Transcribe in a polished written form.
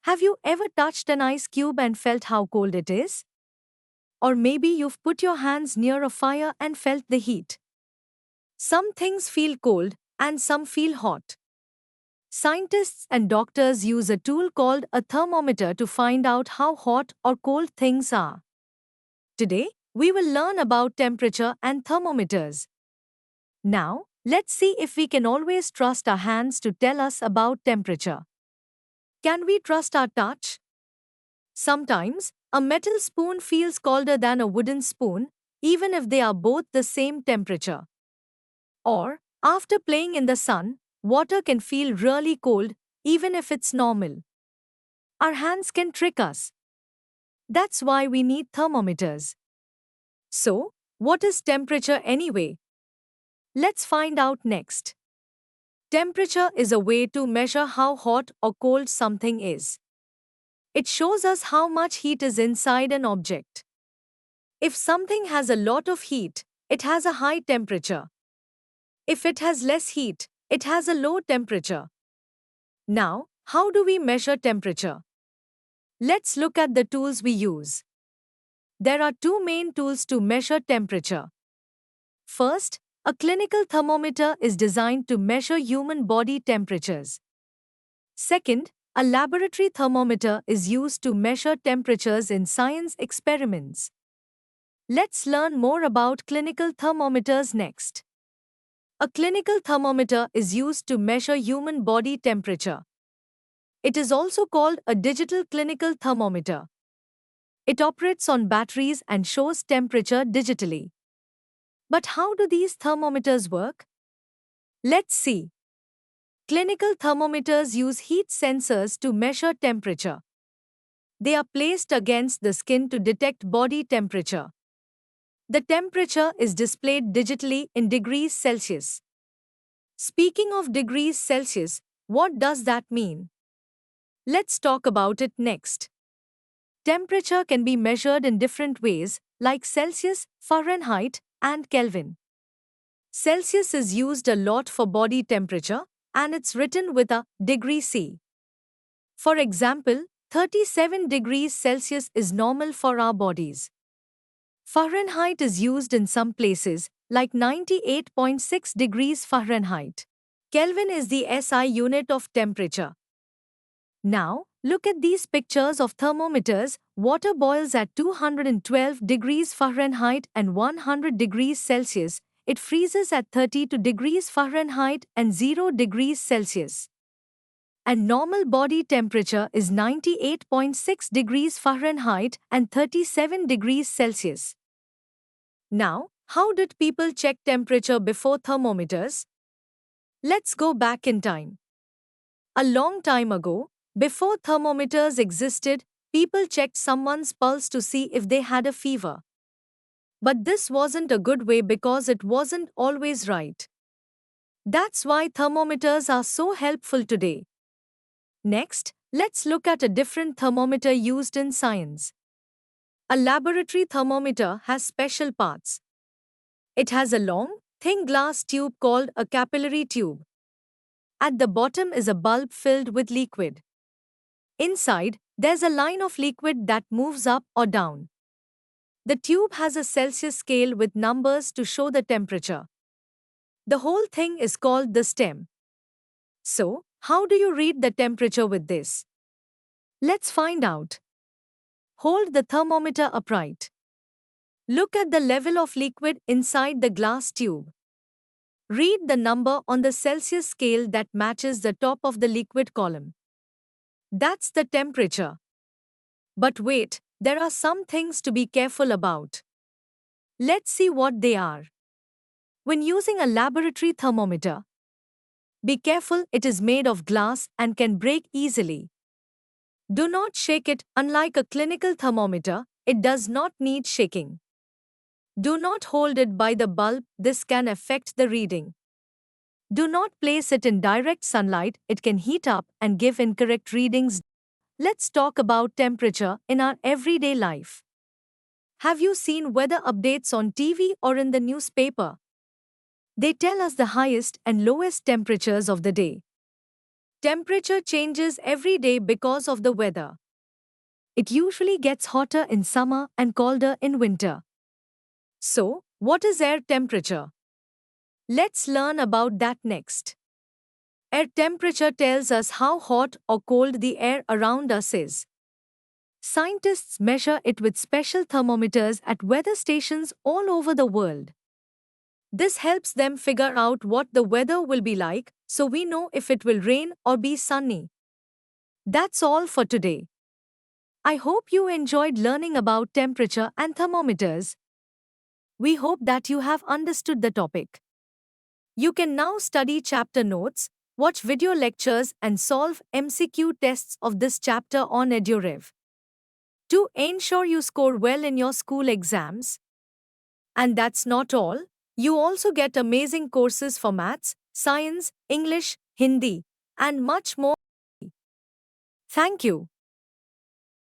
Have you ever touched an ice cube and felt how cold it is? Or maybe you've put your hands near a fire and felt the heat. Some things feel cold and some feel hot. Scientists and doctors use a tool called a thermometer to find out how hot or cold things are. Today, we will learn about temperature and thermometers. Now, let's see if we can always trust our hands to tell us about temperature. Can we trust our touch? Sometimes, a metal spoon feels colder than a wooden spoon, even if they are both the same temperature. Or, after playing in the sun, water can feel really cold, even if it's normal. Our hands can trick us. That's why we need thermometers. So, what is temperature anyway? Let's find out next. Temperature is a way to measure how hot or cold something is. It shows us how much heat is inside an object. If something has a lot of heat, it has a high temperature. If it has less heat, it has a low temperature. Now, how do we measure temperature? Let's look at the tools we use. There are two main tools to measure temperature. First, a clinical thermometer is designed to measure human body temperatures. Second, a laboratory thermometer is used to measure temperatures in science experiments. Let's learn more about clinical thermometers next. A clinical thermometer is used to measure human body temperature. It is also called a digital clinical thermometer. It operates on batteries and shows temperature digitally. But how do these thermometers work? Let's see. Clinical thermometers use heat sensors to measure temperature. They are placed against the skin to detect body temperature. The temperature is displayed digitally in degrees Celsius. Speaking of degrees Celsius, what does that mean? Let's talk about it next. Temperature can be measured in different ways, like Celsius, Fahrenheit, and Kelvin. Celsius is used a lot for body temperature, and it's written with a degree C. For example, 37 degrees Celsius is normal for our bodies. Fahrenheit is used in some places, like 98.6 degrees Fahrenheit. Kelvin is the SI unit of temperature. Now, look at these pictures of thermometers. Water boils at 212 degrees Fahrenheit and 100 degrees Celsius. It freezes at 32 degrees Fahrenheit and 0 degrees Celsius. And normal body temperature is 98.6 degrees Fahrenheit and 37 degrees Celsius. Now, how did people check temperature before thermometers? Let's go back in time. A long time ago, before thermometers existed, people checked someone's pulse to see if they had a fever. But this wasn't a good way because it wasn't always right. That's why thermometers are so helpful today. Next, let's look at a different thermometer used in science. A laboratory thermometer has special parts. It has a long, thin glass tube called a capillary tube. At the bottom is a bulb filled with liquid. Inside, there's a line of liquid that moves up or down. The tube has a Celsius scale with numbers to show the temperature. The whole thing is called the stem. So, how do you read the temperature with this? Let's find out. Hold the thermometer upright. Look at the level of liquid inside the glass tube. Read the number on the Celsius scale that matches the top of the liquid column. That's the temperature. But wait, there are some things to be careful about. Let's see what they are. When using a laboratory thermometer, be careful, it is made of glass and can break easily. Do not shake it. Unlike a clinical thermometer, it does not need shaking. Do not hold it by the bulb, this can affect the reading. Do not place it in direct sunlight, it can heat up and give incorrect readings. Let's talk about temperature in our everyday life. Have you seen weather updates on TV or in the newspaper? They tell us the highest and lowest temperatures of the day. Temperature changes every day because of the weather. It usually gets hotter in summer and colder in winter. So, what is air temperature? Let's learn about that next. Air temperature tells us how hot or cold the air around us is. Scientists measure it with special thermometers at weather stations all over the world. This helps them figure out what the weather will be like, so we know if it will rain or be sunny. That's all for today. I hope you enjoyed learning about temperature and thermometers. We hope that you have understood the topic. You can now study chapter notes, watch video lectures, and solve MCQ tests of this chapter on EduRev. To ensure you score well in your school exams. And that's not all, you also get amazing courses for maths, science, English, Hindi, and much more. Thank you.